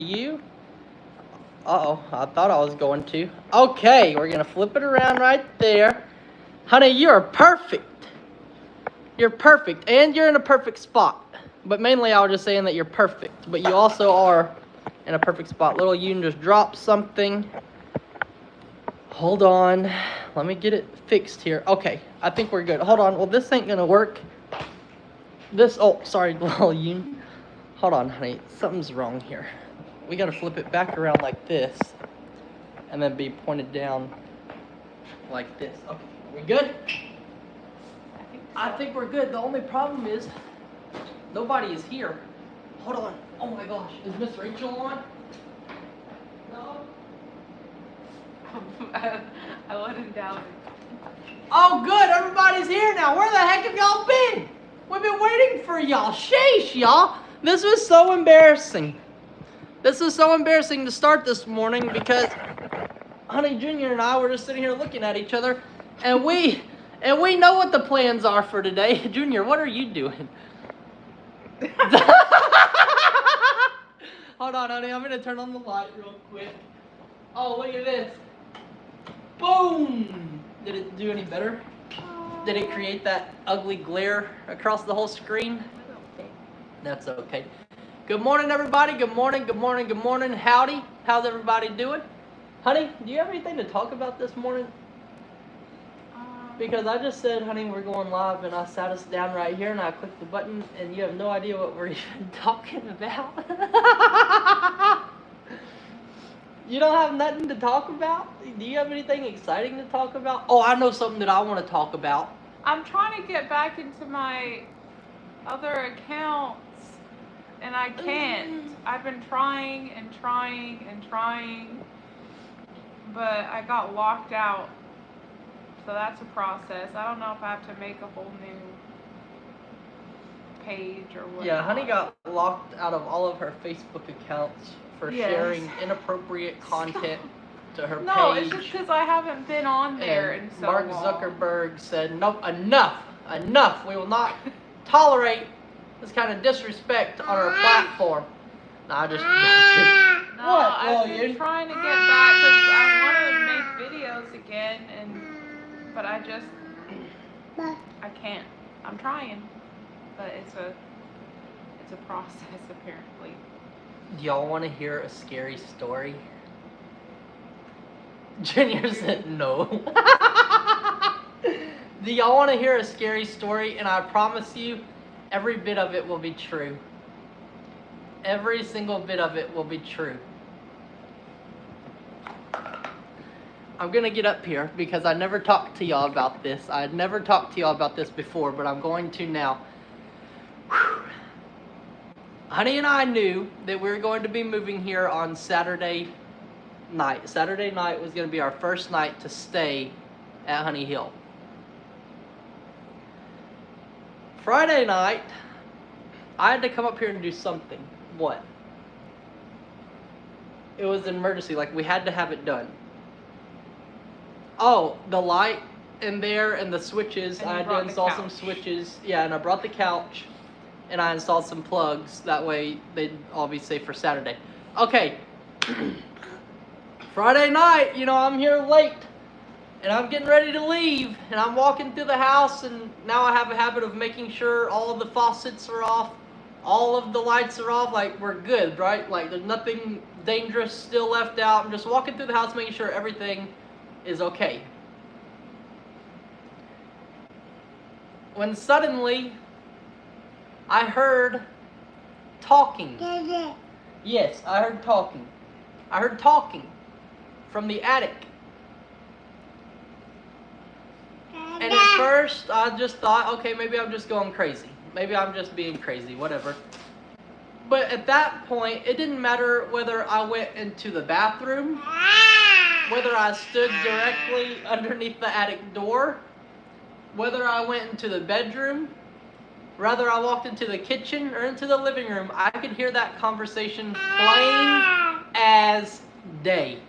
you. Uh-oh, I thought I was going to. Okay, we're gonna flip it around right there. Honey, you're perfect. You're perfect, and you're in a perfect spot. But mainly I was just saying that you're perfect, but you also are in a perfect spot. Little Yoon just dropped something. Hold on, let me get it fixed here. Okay, I think we're good. Hold on, well this ain't gonna work. Sorry, little Yoon. Hold on, honey, something's wrong here. We gotta flip it back around like this, and then be pointed down like this. Okay, are we good? I think we're good. The only problem is nobody is here. Hold on. Oh my gosh, is Miss Rachel on? No. I wouldn't doubt it. Oh good, everybody's here now. Where the heck have y'all been? We've been waiting for y'all. Sheesh, y'all. This was so embarrassing. This was so embarrassing to start this morning because Honey Junior and I were just sitting here looking at each other, and we know what the plans are for today. Junior, what are you doing? Hold on, honey. I'm gonna turn on the light real quick. Oh, look at this. Boom! Did it do any better? Did it create that ugly glare across the whole screen? That's okay. Good morning, everybody. Good morning, good morning, good morning. Howdy. How's everybody doing? Honey, do you have anything to talk about this morning? Because I just said, honey, we're going live, and I sat us down right here, and I clicked the button, and you have no idea what we're even talking about. You don't have nothing to talk about? Do you have anything exciting to talk about? Oh, I know something that I want to talk about. I'm trying to get back into my other accounts, and I can't. I've been trying and trying and trying, but I got locked out. So that's a process. I don't know if I have to make a whole new page or what. Yeah, Honey got locked out of all of her Facebook accounts for sharing inappropriate content to her page. No, it's just because I haven't been on there in so Mark long. Zuckerberg said, nope, enough. We will not tolerate this kind of disrespect on our platform. Nah, just No, I've been trying to get back because I want to make videos again, but I can't. I'm trying, but it's a process apparently. Do y'all want to hear a scary story? Junior said no. Do y'all want to hear a scary story? And I promise you, every bit of it will be true. Every single bit of it will be true. I'm going to get up here because I never talked to y'all about this. I had never talked to y'all about this before, but I'm going to now. Whew. Honey and I knew that we were going to be moving here on Saturday night. Saturday night was going to be our first night to stay at Honey Hill. Friday night, I had to come up here and do something. What? It was an emergency, like we had to have it done. Oh, the light in there and the switches. I had to install some switches. Yeah, and I brought the couch and I installed some plugs. That way they'd all be safe for Saturday. Okay. Friday night, I'm here late and I'm getting ready to leave and I'm walking through the house, and now I have a habit of making sure all of the faucets are off, all of the lights are off, like we're good, right? Like there's nothing dangerous still left out. I'm just walking through the house making sure everything is okay. When suddenly I heard talking. Yes, I heard talking. I heard talking from the attic. And at first I just thought, okay, maybe I'm just going crazy. Maybe I'm just being crazy, whatever. But at that point, it didn't matter whether I went into the bathroom, whether I stood directly underneath the attic door, whether I went into the bedroom, whether I walked into the kitchen or into the living room, I could hear that conversation plain as day.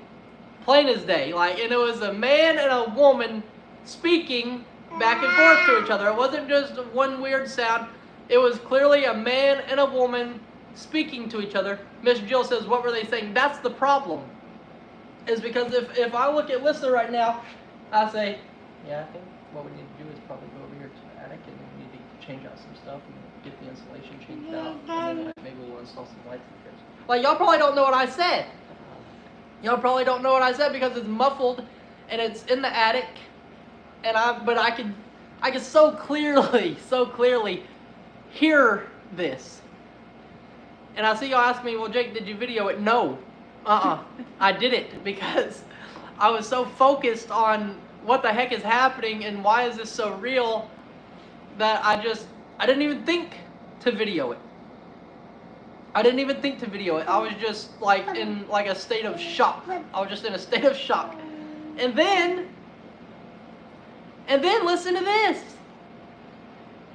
Plain as day. And it was a man and a woman speaking back and forth to each other. It wasn't just one weird sound. It was clearly a man and a woman speaking to each other. Miss Jill says, what were they saying? That's the problem. Is because if I look at Lissa right now, I say, yeah, I think what we need to do is probably go over here to the attic and we need to change out some stuff and get the insulation changed out. And then maybe we'll install some lights in the kitchen. Like, y'all probably don't know what I said. Y'all probably don't know what I said because it's muffled and it's in the attic. But I can so clearly hear this. And I see y'all ask me, well, Jake, did you video it? No. I didn't, because I was so focused on what the heck is happening and why is this so real that I didn't even think to video it. I didn't even think to video it. I was just like in like a state of shock. I was just in a state of shock. And then listen to this.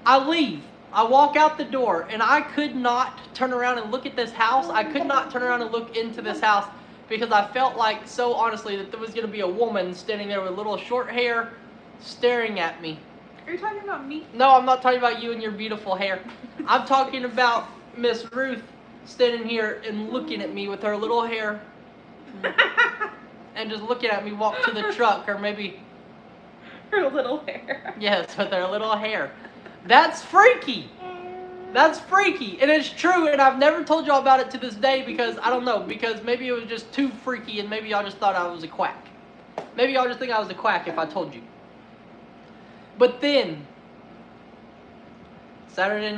I leave. I walk out the door and I could not turn around and look at this house. I could not turn around and look into this house because I felt like, so honestly, that there was going to be a woman standing there with little short hair staring at me. Are you talking about me? No, I'm not talking about you and your beautiful hair. I'm talking about Miss Ruth standing here and looking at me with her little hair and just looking at me walk to the truck, or maybe her little hair. Yes, with her little hair. That's freaky. That's freaky. And it's true, and I've never told y'all about it to this day because, I don't know, because maybe it was just too freaky and maybe y'all just thought I was a quack. Maybe y'all just think I was a quack if I told you. But then, Saturday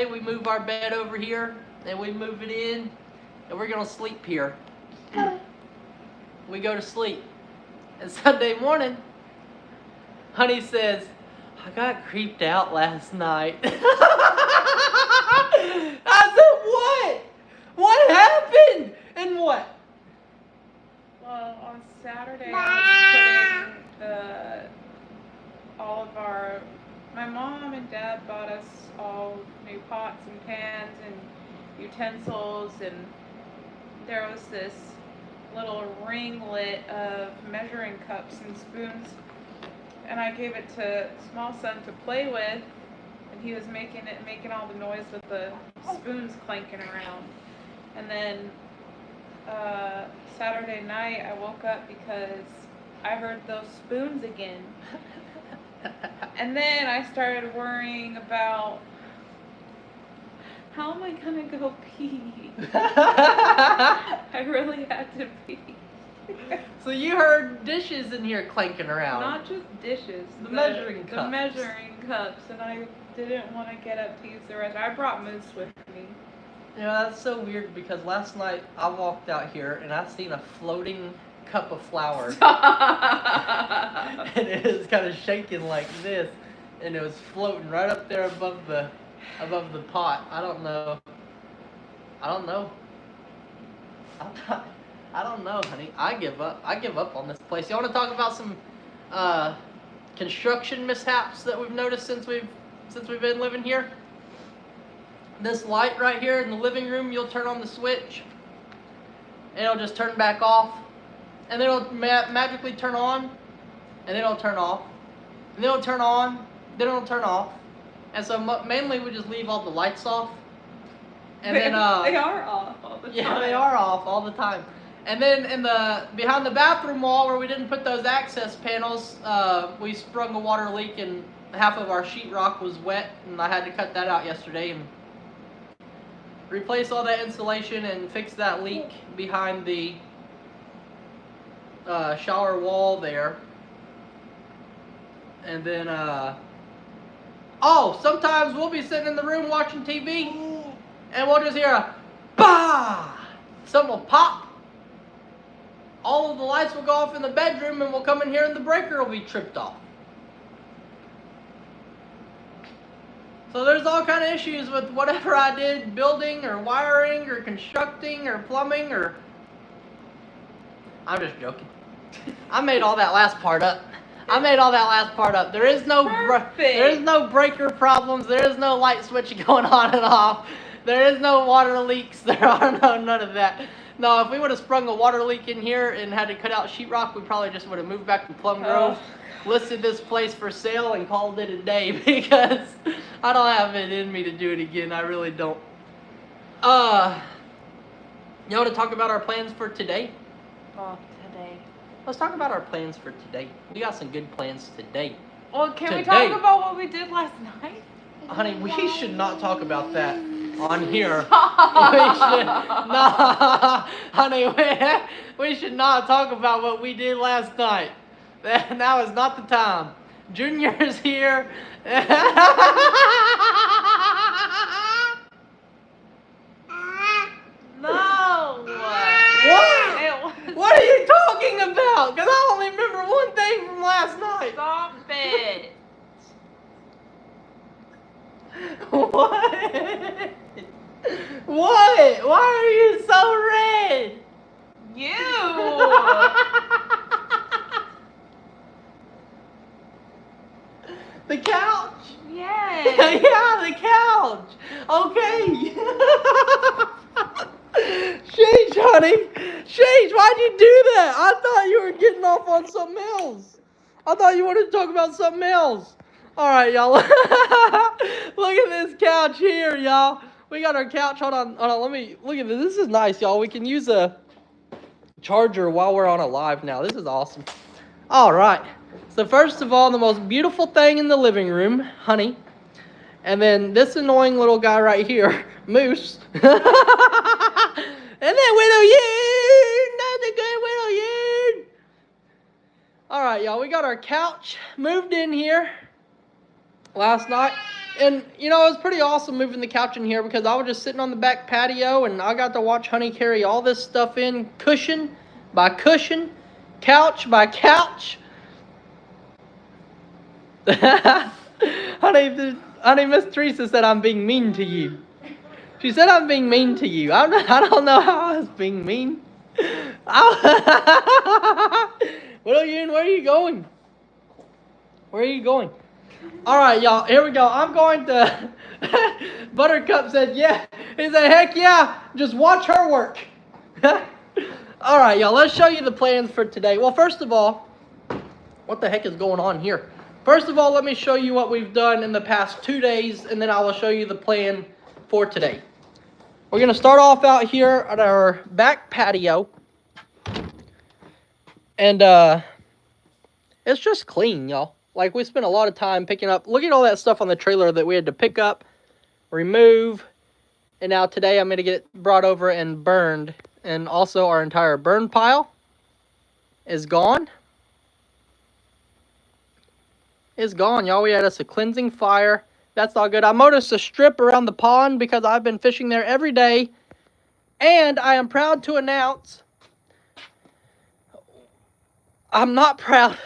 we move our bed over here and we move it in and we're going to sleep here. We go to sleep. And Sunday morning, honey says, I got creeped out last night. I said, what? What happened? And what? Well, on Saturday, I was putting all of my mom and dad bought us all new pots and pans and utensils, and there was this little ringlet of measuring cups and spoons. And I gave it to small son to play with, and he was making all the noise with the spoons clanking around. And then Saturday night I woke up because I heard those spoons again. And then I started worrying about, how am I gonna go pee? I really had to pee. So you heard dishes in here clanking around. Not just dishes. The measuring cups. The measuring cups, and I didn't want to get up to use the rest. I brought Moose with me. You know, that's so weird because last night I walked out here and I seen a floating cup of flour. And it was kind of shaking like this, and it was floating right up there above the pot. I don't know, honey. I give up on this place. You want to talk about some construction mishaps that we've noticed since we've been living here? This light right here in the living room, you'll turn on the switch and it'll just turn back off, and then it'll magically turn on, and then it'll turn off, and then it'll turn on, then it'll turn off. And so mainly we just leave all the lights off, and then they are off all the time. Yeah, they are off all the time. And then behind the bathroom wall where we didn't put those access panels, we sprung a water leak and half of our sheetrock was wet, and I had to cut that out yesterday and replace all that insulation and fix that leak behind the shower wall there. And then sometimes we'll be sitting in the room watching TV and we'll just hear a bah! Something will pop. All of the lights will go off in the bedroom and we'll come in here and the breaker will be tripped off. So there's all kind of issues with whatever I did, building or wiring or constructing or plumbing or... I'm just joking. I made all that last part up. There is no breaker problems. There is no light switch going on and off. There is no water leaks. There are none of that. No, if we would have sprung a water leak in here and had to cut out sheetrock, we probably just would have moved back to Plum Grove, listed this place for sale, and called it a day because I don't have it in me to do it again. I really don't. You want to talk about our plans for today? Oh, today. Let's talk about our plans for today. We got some good plans today. Well, can we Today. talk about what we did last night? Honey, we should not talk about that on here. Stop. We should not, honey, we should not talk about what we did last night. Now is not the time. Junior is here. No. What? What are you talking about? Because I only remember one thing from last night. Stop it. What? What? Why are you so red? You. The couch? Yes. Yeah, the couch. Okay. Sheesh, honey. Sheesh, why'd you do that? I thought you were getting off on something else. I thought you wanted to talk about something else. All right, y'all. Look at this couch here, y'all. We got our couch. Hold on. Let me look at this. This is nice, y'all. We can use a charger while we're on a live now. This is awesome. All right. So first of all, the most beautiful thing in the living room, honey. And then this annoying little guy right here, Moose. And then Widow Yune. That's a good Widow Yune. All right, y'all. We got our couch moved in here last night. And, you know, it was pretty awesome moving the couch in here because I was just sitting on the back patio and I got to watch Honey carry all this stuff in cushion by cushion, couch by couch. Honey, Miss Teresa said I'm being mean to you. She said I'm being mean to you. I don't know how I was being mean. Widow Yune, where are you going? Where are you going? All right, y'all. Here we go. I'm going to. Buttercup said, "Yeah." He said, "Heck yeah! Just watch her work." All right, y'all. Let's show you the plans for today. Well, first of all, what the heck is going on here? First of all, let me show you what we've done in the past 2 days, and then I will show you the plan for today. We're gonna start off out here at our back patio, and it's just clean, y'all. Like, we spent a lot of time picking up. Look at all that stuff on the trailer that we had to pick up, remove, and now today I'm going to get it brought over and burned. And also our entire burn pile is gone. It's gone, y'all. We had us a cleansing fire. That's all good. I noticed a strip around the pond because I've been fishing there every day. And I am proud to announce... I'm not proud.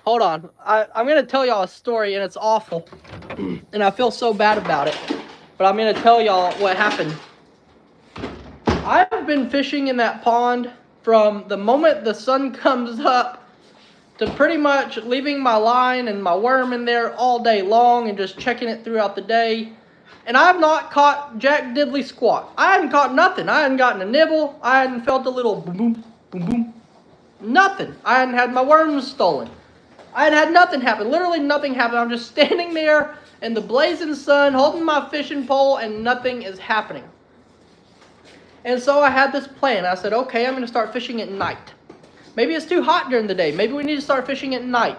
Hold on. I'm going to tell y'all a story, and it's awful. And I feel so bad about it. But I'm going to tell y'all what happened. I've been fishing in that pond from the moment the sun comes up to pretty much leaving my line and my worm in there all day long and just checking it throughout the day. And I've not caught jack diddly squat. I hadn't caught nothing. I hadn't gotten a nibble. I hadn't felt a little boom, boom, boom, boom. Nothing. I hadn't had my worms stolen. I had nothing happen. Literally nothing happened. I'm just standing there in the blazing sun, holding my fishing pole, and nothing is happening. And so I had this plan. I said, okay, I'm going to start fishing at night. Maybe it's too hot during the day. Maybe we need to start fishing at night.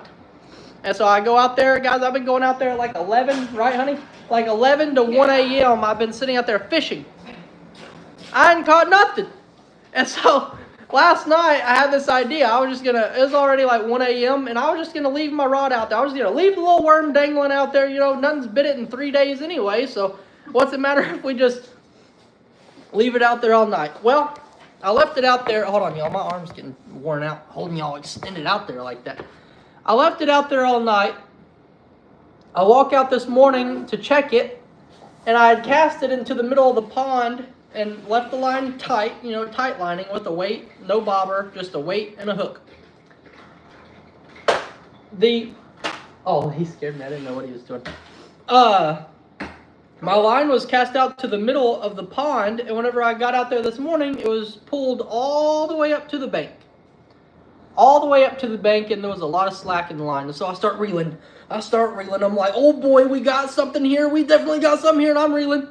And so I go out there, guys. I've been going out there at like 11, right, honey? Like 11 to 1 a.m. I've been sitting out there fishing. I hadn't caught nothing. And so... last night, I had this idea. I was just going to, it was already like 1 a.m., and I was just going to leave my rod out there. I was going to leave the little worm dangling out there. You know, nothing's bit it in 3 days anyway, so what's it matter if we just leave it out there all night? Well, I left it out there. Hold on, y'all. My arm's getting worn out, holding y'all extended out there like that. I left it out there all night. I walk out this morning to check it, and I had cast it into the middle of the pond and left the line tight, you know, tight lining with a weight, no bobber, just a weight and a hook. Oh, he scared me. I didn't know what he was doing. My line was cast out to the middle of the pond, and whenever I got out there this morning, it was pulled all the way up to the bank. All the way up to the bank, and there was a lot of slack in the line. And so I start reeling. I'm like, oh boy, we got something here. We definitely got something here, and I'm reeling.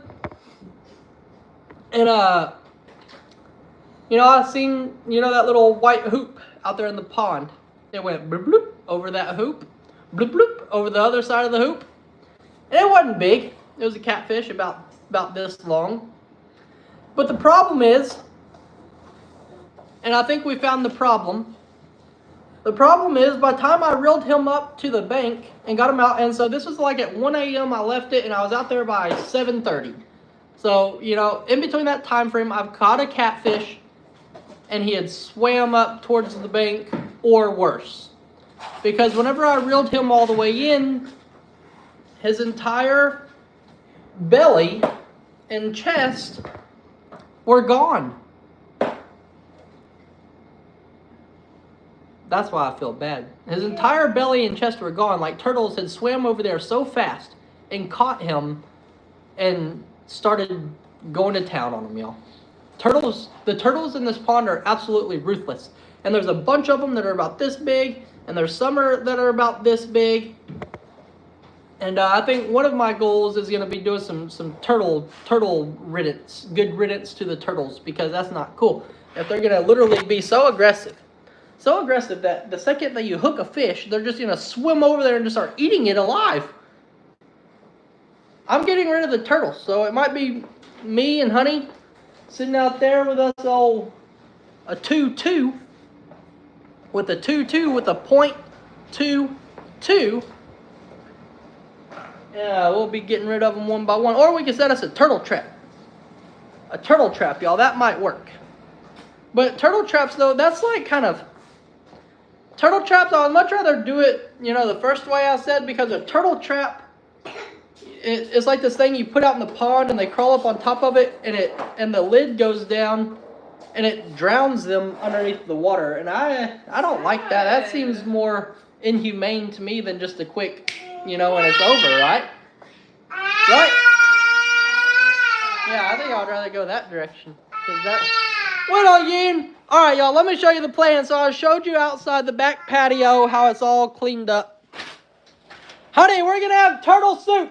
And you know, I seen, you know, that little white hoop out there in the pond. It went bloop bloop over that hoop, bloop bloop over the other side of the hoop. And it wasn't big. It was a catfish about this long. But the problem is, and I think we found the problem. The problem is, by the time I reeled him up to the bank and got him out, and so this was like at 1 a.m. I left it, and I was out there by 7:30. So, you know, in between that time frame, I've caught a catfish, and he had swam up towards the bank, or worse. Because whenever I reeled him all the way in, his entire belly and chest were gone. That's why I feel bad. His entire belly and chest were gone. Like turtles had swam over there so fast and caught him and started going to town on him, y'all. The turtles in this pond are absolutely ruthless. And there's a bunch of them that are about this big, and there's some that are about this big. And I think one of my goals is going to be doing some turtle riddance, good riddance to the turtles, because that's not cool. If they're going to literally be so aggressive that the second that you hook a fish, they're just going to swim over there and just start eating it alive. I'm getting rid of the turtles, so it might be me and Honey sitting out there with us all a 2-2 with a 2-2 with a .22. Yeah, we'll be getting rid of them one by one. Or we can set us a turtle trap. A turtle trap, y'all. That might work. But turtle traps, though, that's like kind of... Turtle traps, I would much rather do it, you know, the first way I said, because a turtle trap, it's like this thing you put out in the pond and they crawl up on top of it, and the lid goes down and it drowns them underneath the water. And I don't like that. That seems more inhumane to me than just a quick, you know, and it's over, right? Right? Yeah, I think I'd rather go that direction. What on Yin? Alright, y'all, let me show you the plan. So I showed you outside the back patio how it's all cleaned up. Honey, we're going to have turtle soup.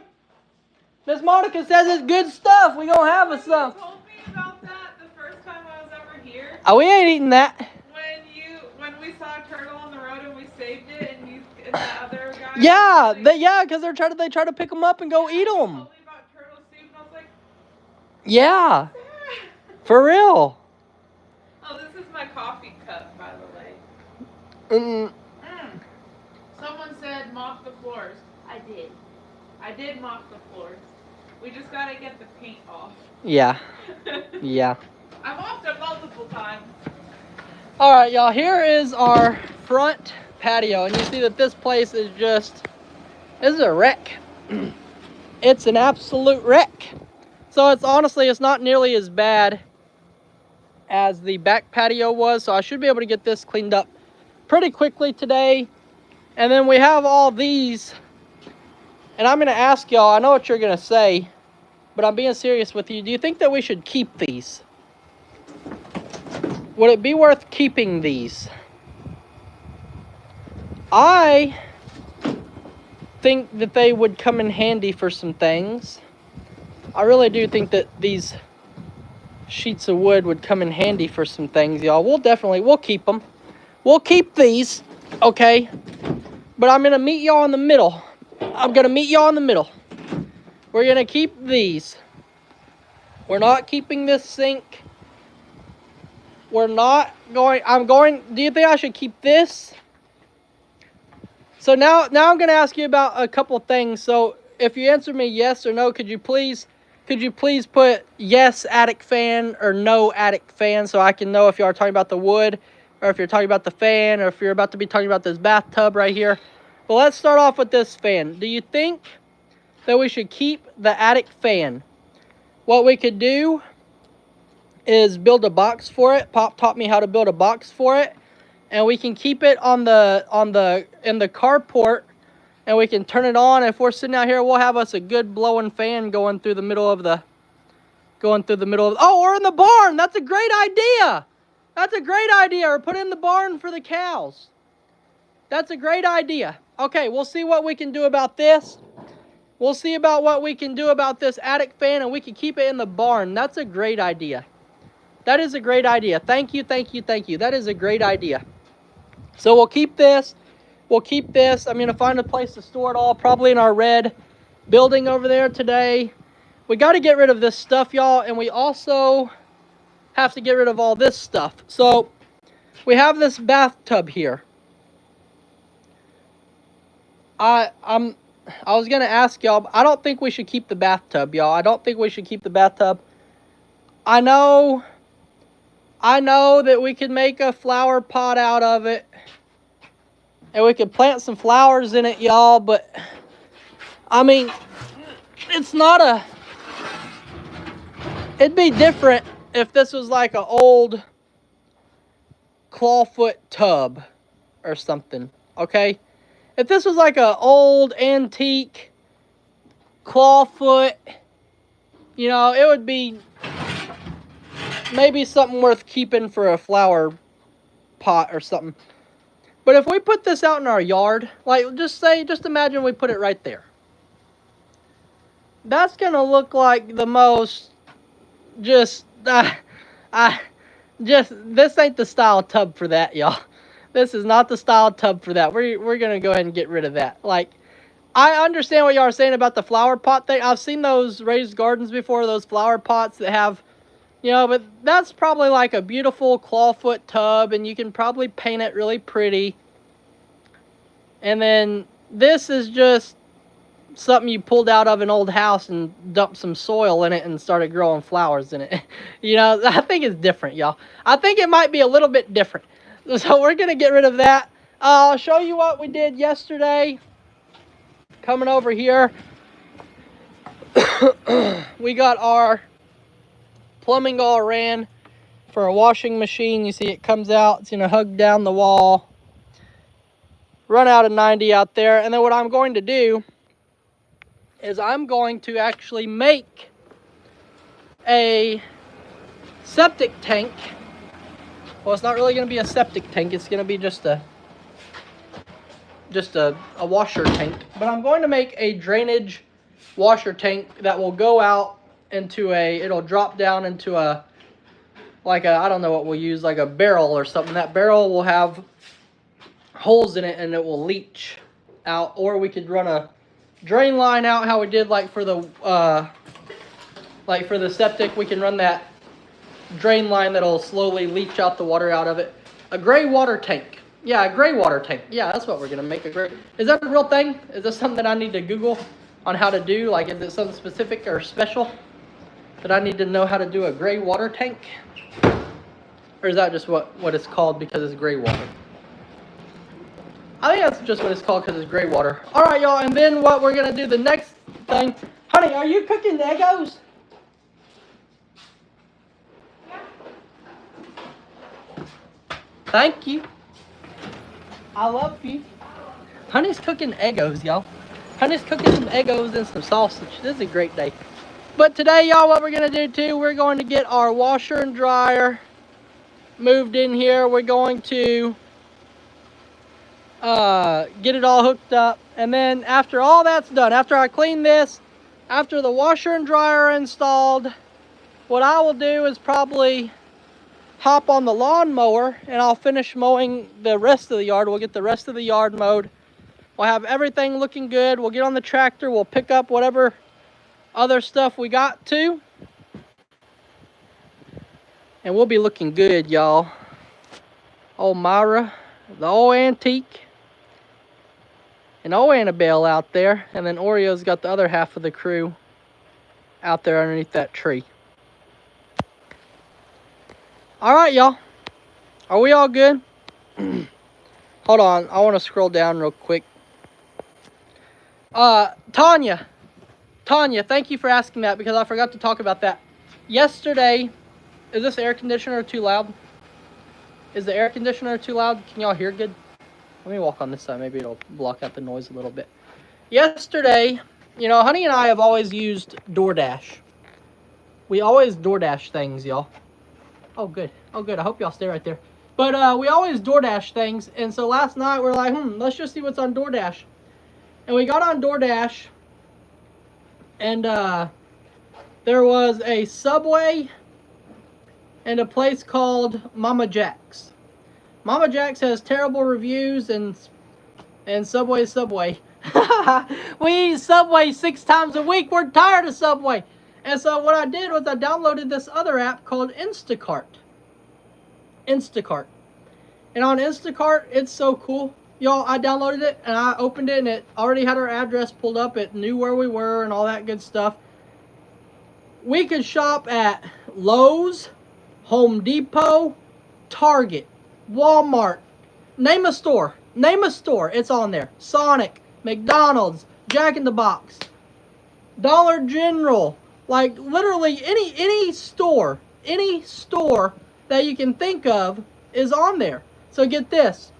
Miss Monica says it's good stuff. We're going to have us some. You told me about that the first time I was ever here. Oh, we ain't eating that. When we saw a turtle on the road and we saved it, and the other guy. Yeah, because they try to pick them up and go eat them. You told me about turtle soup, and I was like, yeah, for real. oh, this is my coffee cup, by the way. Someone said mop the floors. I did mop the floors. We just gotta get the paint off. Yeah. Yeah. I mopped it multiple times. All right, y'all, here is our front patio, and you see that this place is this is a wreck. It's an absolute wreck. So it's not nearly as bad as the back patio was, so I should be able to get this cleaned up pretty quickly today. And then we have all these, and I'm going to ask y'all, I know what you're going to say, but I'm being serious with you. Do you think that we should keep these? Would it be worth keeping these? I think that they would come in handy for some things. I really do think that these sheets of wood would come in handy for some things, y'all. We'll keep them. We'll keep these, okay? But I'm going to meet y'all in the middle. We're going to keep these. We're not keeping this sink. Do you think I should keep this? So now I'm going to ask you about a couple of things. So if you answer me yes or no, could you please put yes attic fan or no attic fan, so I can know if you are talking about the wood or if you're talking about the fan or if you're about to be talking about this bathtub right here. But let's start off with this fan. Do you think that we should keep the attic fan? What we could do is build a box for it. Pop taught me how to build a box for it, and we can keep it in the carport, and we can turn it on. If we're sitting out here, we'll have us a good blowing fan going through the middle of or in the barn. That's a great idea. Or put it in the barn for the cows. That's a great idea. Okay, we'll see what we can do about this. We'll see about what we can do about this attic fan, and we can keep it in the barn. That's a great idea. That is a great idea. Thank you, thank you, thank you. That is a great idea. So we'll keep this. We'll keep this. I'm going to find a place to store it all, probably in our red building over there today. We got to get rid of this stuff, y'all, and we also have to get rid of all this stuff. So we have this bathtub here. I was going to ask y'all, I don't think we should keep the bathtub, y'all. I don't think we should keep the bathtub. I know that we could make a flower pot out of it. And we could plant some flowers in it, y'all. But, I mean, it's not a... It'd be different if this was like an old clawfoot tub or something, okay? If this was like an old antique clawfoot, you know, it would be maybe something worth keeping for a flower pot or something. But if we put this out in our yard, like just imagine we put it right there. That's going to look like the most this ain't the style tub for that, y'all. This is not the style tub for that. We're going to go ahead and get rid of that. Like, I understand what y'all are saying about the flower pot thing. I've seen those raised gardens before, those flower pots that have, you know, but that's probably like a beautiful clawfoot tub, and you can probably paint it really pretty. And then this is just something you pulled out of an old house and dumped some soil in it and started growing flowers in it. You know, I think it's different, y'all. I think it might be a little bit different. So we're going to get rid of that. I'll show you what we did yesterday. Coming over here, we got our plumbing all ran for a washing machine. You see it comes out. It's going to hug down the wall. Run out of 90 out there. And then what I'm going to do is I'm going to actually make a septic tank. Well, it's not really going to be a septic tank. It's going to be just a washer tank. But I'm going to make a drainage washer tank that will go out into it'll drop down into I don't know what we'll use, like a barrel or something. That barrel will have holes in it and it will leach out. Or we could run a drain line out, how we did like for the septic. We can run that drain line that'll slowly leach out the water out of it. A gray water tank. Yeah, a gray water tank. Yeah, that's what we're gonna make. Is that a real thing? Is this something that I need to Google on how to do? Like, is it something specific or special that I need to know how to do a gray water tank? Or is that just what it's called because it's gray water? I think that's just what it's called because it's gray water. All right, y'all, and then what we're gonna do, the next thing. Honey, are you cooking the Eggos? Thank you. I love you. Honey's cooking Eggos, y'all. Honey's cooking some Eggos and some sausage. This is a great day. But today, y'all, what we're going to do, too, we're going to get our washer and dryer moved in here. We're going to get it all hooked up. And then after all that's done, after I clean this, after the washer and dryer are installed, what I will do is probably hop on the lawnmower and I'll finish mowing the rest of the yard. We'll get the rest of the yard mowed. We'll have everything looking good. We'll get on the tractor. We'll pick up whatever other stuff we got to. And we'll be looking good, y'all. Old Myra, the old antique, and old Annabelle out there. And then Oreo's got the other half of the crew out there underneath that tree. All right, y'all. Are we all good? Hold on. I want to scroll down real quick. Tanya, thank you for asking that because I forgot to talk about that. Yesterday, is this air conditioner too loud? Is the air conditioner too loud? Can y'all hear good? Let me walk on this side. Maybe it'll block out the noise a little bit. Yesterday, you know, Honey and I have always used DoorDash. We always DoorDash things, y'all. Oh, good. Oh, good. I hope y'all stay right there. But we always DoorDash things. And so last night we're like, let's just see what's on DoorDash. And we got on DoorDash. And there was a Subway and a place called Mama Jack's. Mama Jack's has terrible reviews, and Subway. We eat Subway 6 times a week. We're tired of Subway. And so what I did was I downloaded this other app called Instacart. Instacart. And on Instacart, it's so cool. Y'all, I downloaded it and I opened it and it already had our address pulled up. It knew where we were and all that good stuff. We could shop at Lowe's, Home Depot, Target, Walmart. Name a store. Name a store. It's on there. Sonic, McDonald's, Jack in the Box, Dollar General. Like literally any store that you can think of is on there. So get this.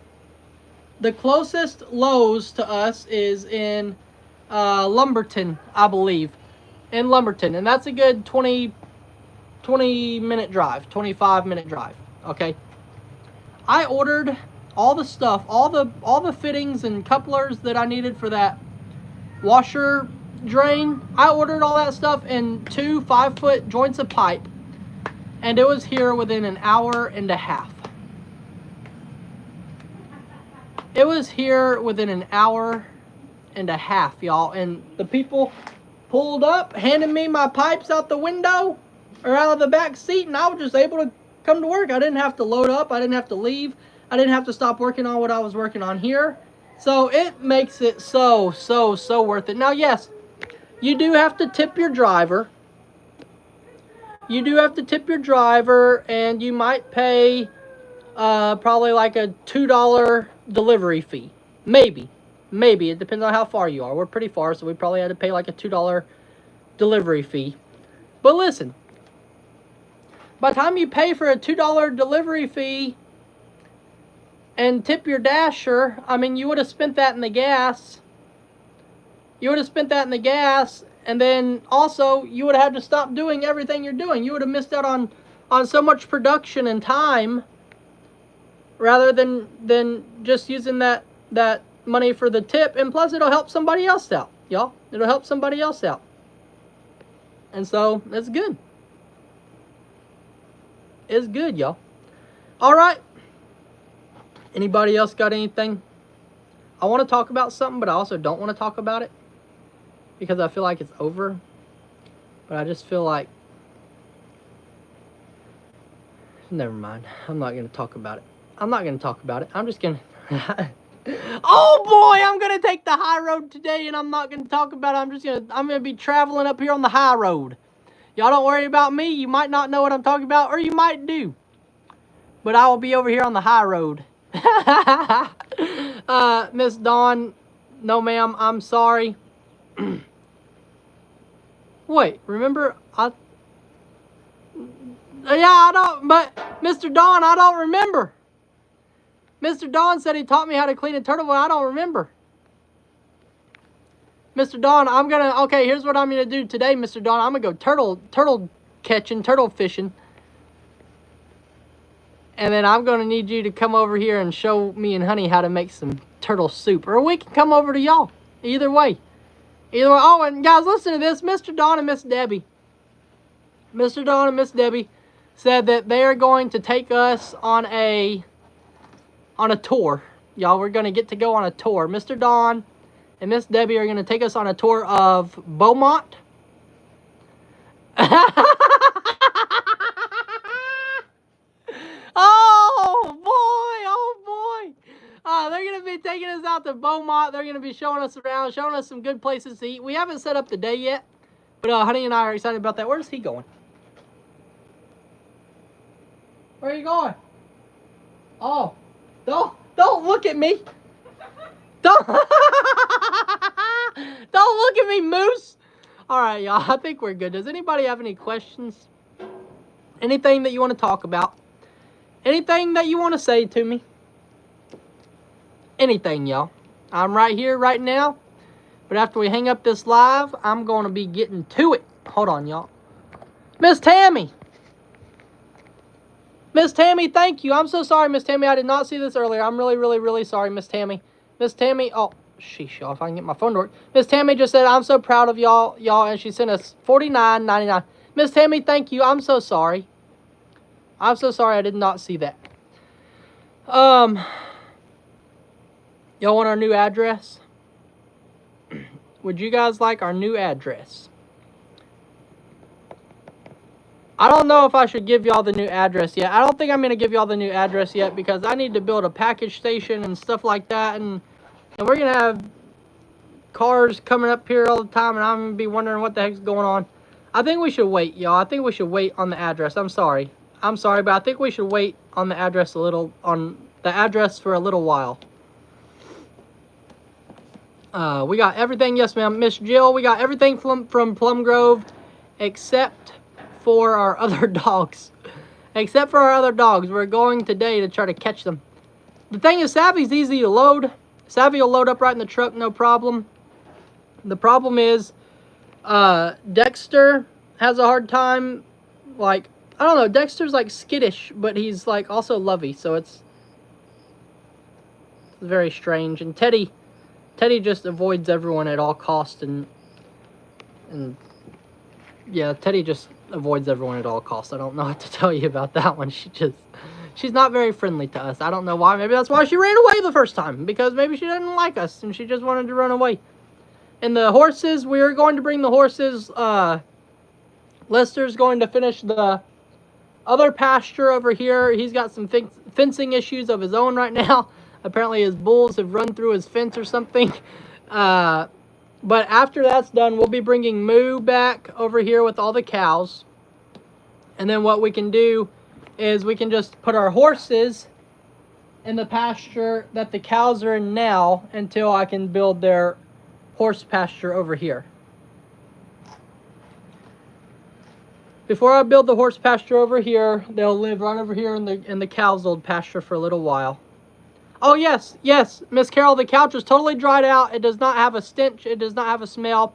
The closest Lowe's to us is in Lumberton, I believe. In Lumberton. And that's a good 20 minute drive, 25-minute drive. Okay. I ordered all the stuff, all the fittings and couplers that I needed for that washer drain. I ordered all that stuff in 2 5-foot joints of pipe. And it was here within an hour and a half. It was here within an hour and a half, y'all. And the people pulled up, handed me my pipes out the window or out of the back seat, and I was just able to come to work. I didn't have to load up. I didn't have to leave. I didn't have to stop working on what I was working on here. So it makes it so worth it. Now, yes, you do have to tip your driver. You do have to tip your driver, and you might pay probably like a $2 delivery fee. Maybe. It depends on how far you are. We're pretty far, so we probably had to pay like a $2 delivery fee. But listen, by the time you pay for a $2 delivery fee and tip your dasher, I mean, you would have spent that in the gas. And then also you would have had to stop doing everything you're doing. You would have missed out on so much production and time, rather than just using that money for the tip. And plus, it'll help somebody else out, y'all. It'll help somebody else out. And so it's good. It's good, y'all. All right. Anybody else got anything? I want to talk about something, but I also don't want to talk about it because I feel like it's over. But I just feel like, never mind. I'm not going to talk about it. I'm just going to... Oh boy, I'm going to take the high road today, and I'm not going to talk about it. I'm going to be traveling up here on the high road. Y'all don't worry about me. You might not know what I'm talking about, or you might do. But I will be over here on the high road. Miss Dawn, no ma'am, I'm sorry. Wait, remember, but Mr. Dawn, I don't remember. Mr. Dawn said he taught me how to clean a turtle, but I don't remember. Mr. Dawn, okay, here's what I'm gonna do today, Mr. Dawn. I'm gonna go turtle catching, turtle fishing. And then I'm gonna need you to come over here and show me and Honey how to make some turtle soup. Or we can come over to y'all. Either way. Oh, and guys, listen to this. Mr. Dawn and Miss Debbie. Mr. Dawn and Miss Debbie said that they are going to take us on a tour. Y'all, we're going to get to go on a tour. Mr. Dawn and Miss Debbie are going to take us on a tour of Beaumont. Oh boy. They're going to be taking us out to Beaumont. They're going to be showing us around, showing us some good places to eat. We haven't set up the day yet, but Honey and I are excited about that. Where's he going? Where are you going? Oh, don't look at me. Don't look at me, Moose. All right, y'all. I think we're good. Does anybody have any questions? Anything that you want to talk about? Anything that you want to say to me? Anything, y'all. I'm right here right now. But after we hang up this live, I'm going to be getting to it. Hold on, y'all. Miss Tammy. Miss Tammy, thank you. I'm so sorry, Miss Tammy. I did not see this earlier. I'm really sorry, Miss Tammy. Miss Tammy, oh, Sheesh, y'all, if I can get my phone to work. Miss Tammy just said, I'm so proud of y'all, and she sent us $49.99. Miss Tammy, thank you. I'm so sorry. I'm so sorry I did not see that. Y'all want our new address? Would you guys like our new address? I don't know if I should give y'all the new address yet. I don't think I'm going to give y'all the new address yet because I need to build a package station and stuff like that. And we're going to have cars coming up here all the time, and I'm going to be wondering what the heck's going on. I think we should wait, y'all. I think we should wait on the address. I'm sorry, but I think we should wait on the address for a little while. We got everything, yes ma'am. Miss Jill, we got everything from Plum Grove except for our other dogs. We're going today to try to catch them. The thing is, Savvy's easy to load. Savvy will load up right in the truck, no problem. The problem is, Dexter has a hard time. Like, I don't know, Dexter's like skittish, but he's like also lovey, so it's very strange. And Teddy just avoids everyone at all costs, and yeah, Teddy just avoids everyone at all costs. I don't know what to tell you about that one. She's not very friendly to us. I don't know why. Maybe that's why she ran away the first time, because maybe she didn't like us and she just wanted to run away. And the horses, we're going to bring the horses. Lester's going to finish the other pasture over here. He's got some fencing issues of his own right now. Apparently his bulls have run through his fence or something. But after that's done, we'll be bringing Moo back over here with all the cows. And then what we can do is we can just put our horses in the pasture that the cows are in now until I can build their horse pasture over here. Before I build the horse pasture over here, they'll live right over here in the cows' old pasture for a little while. Oh, yes, Miss Carol, the couch is totally dried out. It does not have a stench. It does not have a smell.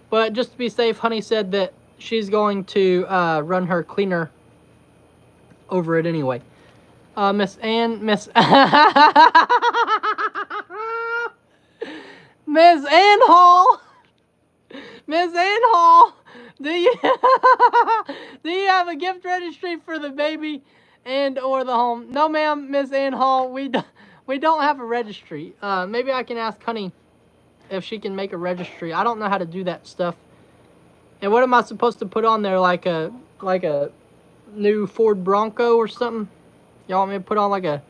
But just to be safe, Honey said that she's going to run her cleaner over it anyway. Miss Ann Hall. Miss Ann Hall, do you have a gift registry for the baby and or the home? No, ma'am, Miss Ann Hall, we don't have a registry. Maybe I can ask Honey if she can make a registry. I don't know how to do that stuff. And what am I supposed to put on there? Like a new Ford Bronco or something? Y'all want me to put on like a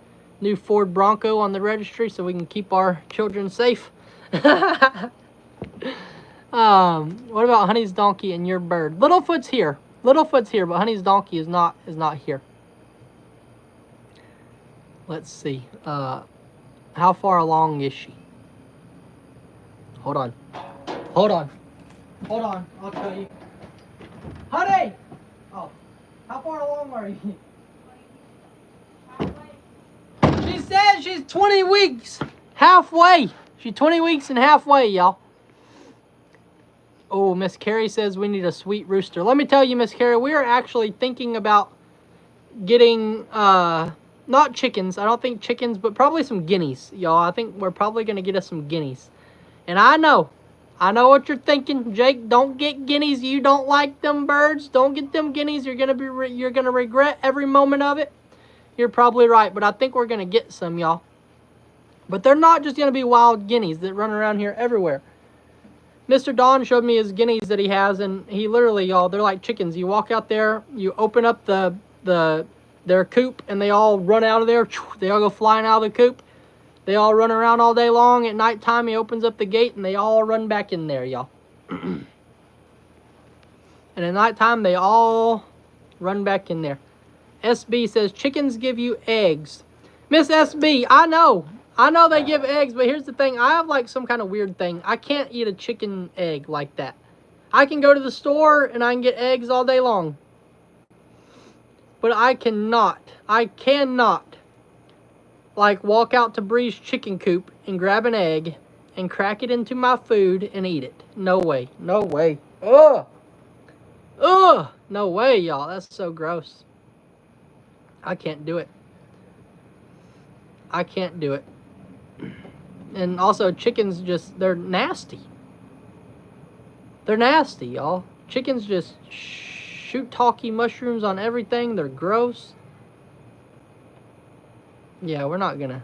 new Ford Bronco on the registry so we can keep our children safe? What about Honey's donkey and your bird? Littlefoot's here, but Honey's donkey is not here. Let's see. How far along is she? Hold on. I'll tell you. Honey! Oh, how far along are you? She said she's 20 weeks. Halfway. She's 20 weeks and halfway, y'all. Oh, Miss Carrie says we need a sweet rooster. Let me tell you, Miss Carrie, we are actually thinking about getting, not chickens. I don't think chickens, but probably some guineas, y'all. I think we're probably going to get us some guineas. And I know what you're thinking. Jake, don't get guineas. You don't like them birds. Don't get them guineas. You're going to regret every moment of it. You're probably right, but I think we're going to get some, y'all. But they're not just going to be wild guineas that run around here everywhere. Mr. Don showed me his guineas that he has, and he literally, y'all, they're like chickens. You walk out there, you open up their coop, and they all run out of there. They all go flying out of the coop. They all run around all day long. At nighttime, he opens up the gate, and they all run back in there, y'all. And at nighttime, they all run back in there. SB says, chickens give you eggs. Miss SB, I know they give eggs, but here's the thing. I have like some kind of weird thing. I can't eat a chicken egg like that. I can go to the store and I can get eggs all day long. But I cannot, like, walk out to Bree's chicken coop and grab an egg and crack it into my food and eat it. No way. Ugh! No way, y'all. That's so gross. I can't do it. And also chickens they're nasty. They're nasty, y'all. Chickens just shoot talky mushrooms on everything. They're gross. Yeah, we're not gonna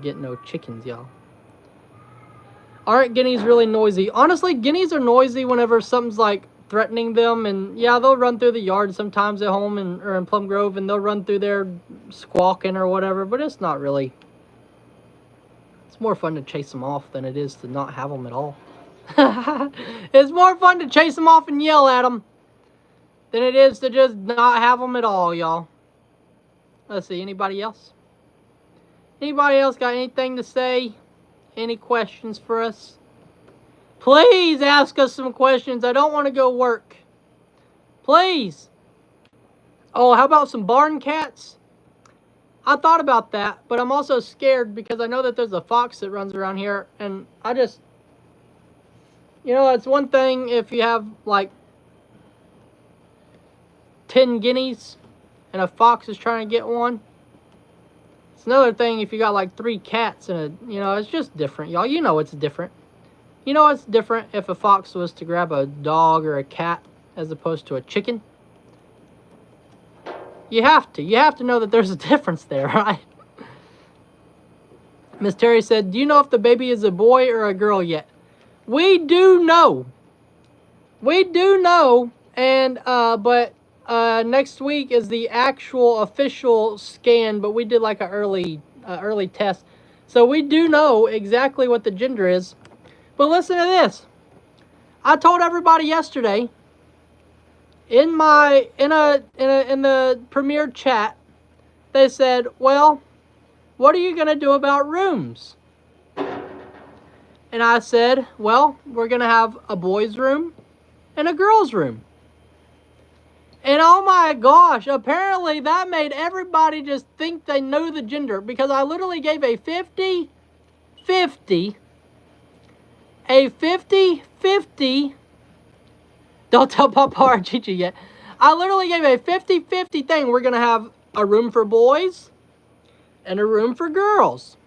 get no chickens, y'all. Aren't guineas really noisy? Honestly, guineas are noisy whenever something's like threatening them, and yeah, they'll run through the yard sometimes at home or in Plum Grove, and they'll run through there squawking or whatever, but it's not really. It's more fun to chase them off than it is to not have them at all. It's more fun to chase them off and yell at them than it is to just not have them at all, y'all. Let's see, anybody else? Anybody else got anything to say? Any questions for us? Please ask us some questions. I don't want to go work. Please. Oh, how about some barn cats? I thought about that, but I'm also scared because I know that there's a fox that runs around here, and I just, it's one thing if you have like 10 guineas and a fox is trying to get one. It's another thing if you got like 3 cats and it's just different, y'all. You know it's different. You know it's different if a fox was to grab a dog or a cat as opposed to a chicken. You have to know that there's a difference there, right? Miss Terry said, do you know if the baby is a boy or a girl yet? We do know. We do know. And, but next week is the actual official scan, but we did like an early test. So we do know exactly what the gender is. But listen to this. I told everybody yesterday in the premiere chat, they said, well, what are you going to do about rooms? And I said, well, we're going to have a boys' room and a girls' room. And oh my gosh, apparently that made everybody just think they knew the gender, because I literally gave a 50-50, don't tell Papa or Chichi yet. I literally gave a 50-50 thing. We're going to have a room for boys and a room for girls.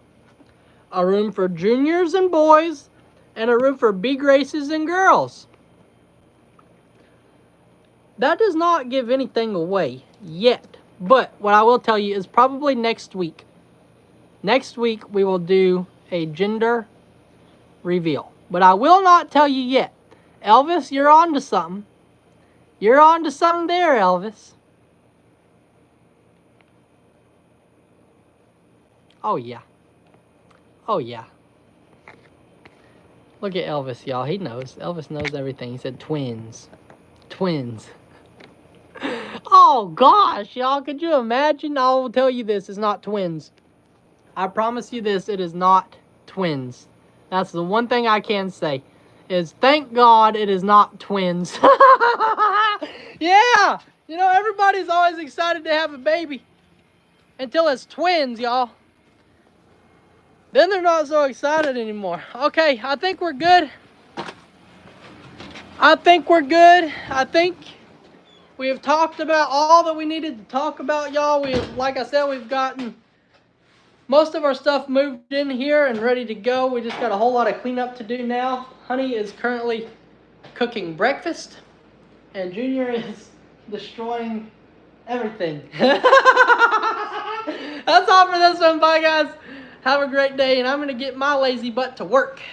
A room for juniors and boys and a room for B Graces and girls. That does not give anything away yet. But what I will tell you is probably next week. Next week we will do a gender reveal. But I will not tell you yet. Elvis, you're on to something. You're on to something there, Elvis. Oh, yeah. Oh, yeah. Look at Elvis, y'all. He knows. Elvis knows everything. He said twins. Twins. Oh, gosh, y'all. Could you imagine? I will tell you this. It's not twins. I promise you this. It is not twins. That's the one thing I can say. Is thank God it is not twins. Yeah. Everybody's always excited to have a baby. Until it's twins, y'all. Then they're not so excited anymore. Okay, I think we're good. I think we have talked about all that we needed to talk about, y'all. Like I said, we've gotten most of our stuff moved in here and ready to go. We just got a whole lot of cleanup to do now. Honey is currently cooking breakfast, and Junior is destroying everything. That's all for this one. Bye, guys. Have a great day, and I'm going to get my lazy butt to work.